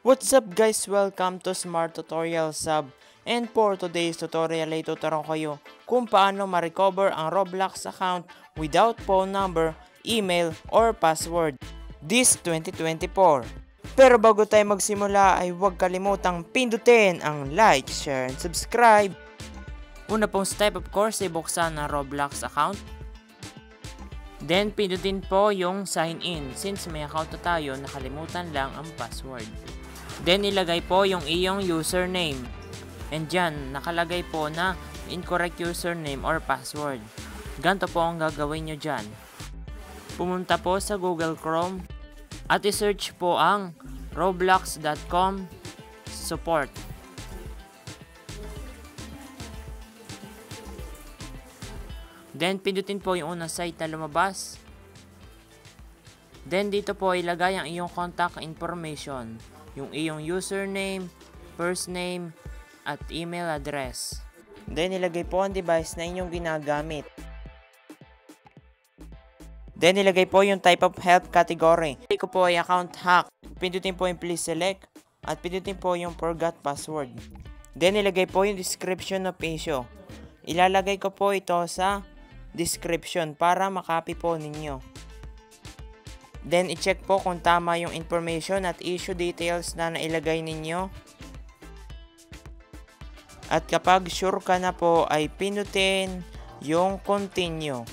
What's up guys? Welcome to Smart Tutorial Sub. And for today's tutorial ay tuturuan kayo kung paano ma-recover ang Roblox account without phone number, email, or password this 2024. Pero bago tayo magsimula ay huwag kalimutang pindutin ang like, share, and subscribe. Una pong step of course ay buksan ang Roblox account. Then pindutin po yung sign in since may account na tayo nakalimutan lang ang password. Then ilagay po yung iyong username. And dyan, nakalagay po na incorrect username or password. Ganito po ang gagawin nyo dyan. Pumunta po sa Google Chrome at isearch po ang roblox.com support. Then pindutin po yung unang site na lumabas. Then dito po ilagay ang iyong contact information. Yung iyong username, first name, at email address. Then ilagay po ang device na inyong ginagamit. Then ilagay po yung type of help category. Pili ko po ay account hack. Pindutin po yung please select at pindutin po yung forgot password. Then ilagay po yung description of issue. Ilalagay ko po ito sa description para makopy po ninyo. Then, i-check po kung tama yung information at issue details na nailagay ninyo. At kapag sure ka na po, ay pinutin yung continue.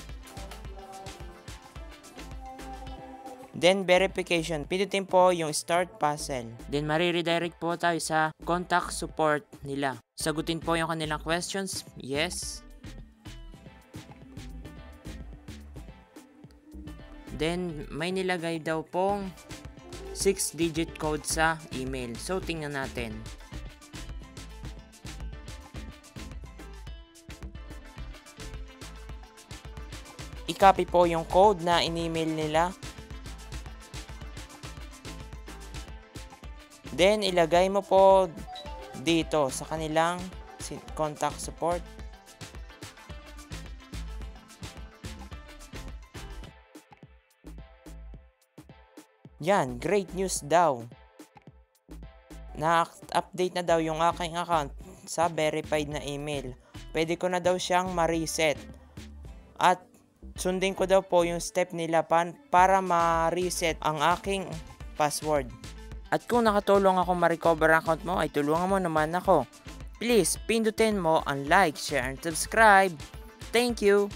Then, verification. Pinutin po yung start puzzle. Then, mariredirect po tayo sa contact support nila. Sagutin po yung kanilang questions. Yes. Then, may nilagay daw pong 6-digit code sa email. So, tingnan natin. I-copy po yung code na in-email nila. Then, ilagay mo po dito sa kanilang contact support. Yan, great news daw. Na-update na daw yung aking account sa verified na email. Pwede ko na daw siyang ma-reset. At sundin ko daw po yung step nila para ma-reset ang aking password. At kung nakatulong ako ma-recover ang account mo, ay tulungan mo naman ako. Please, pindutin mo ang like, share, and subscribe. Thank you!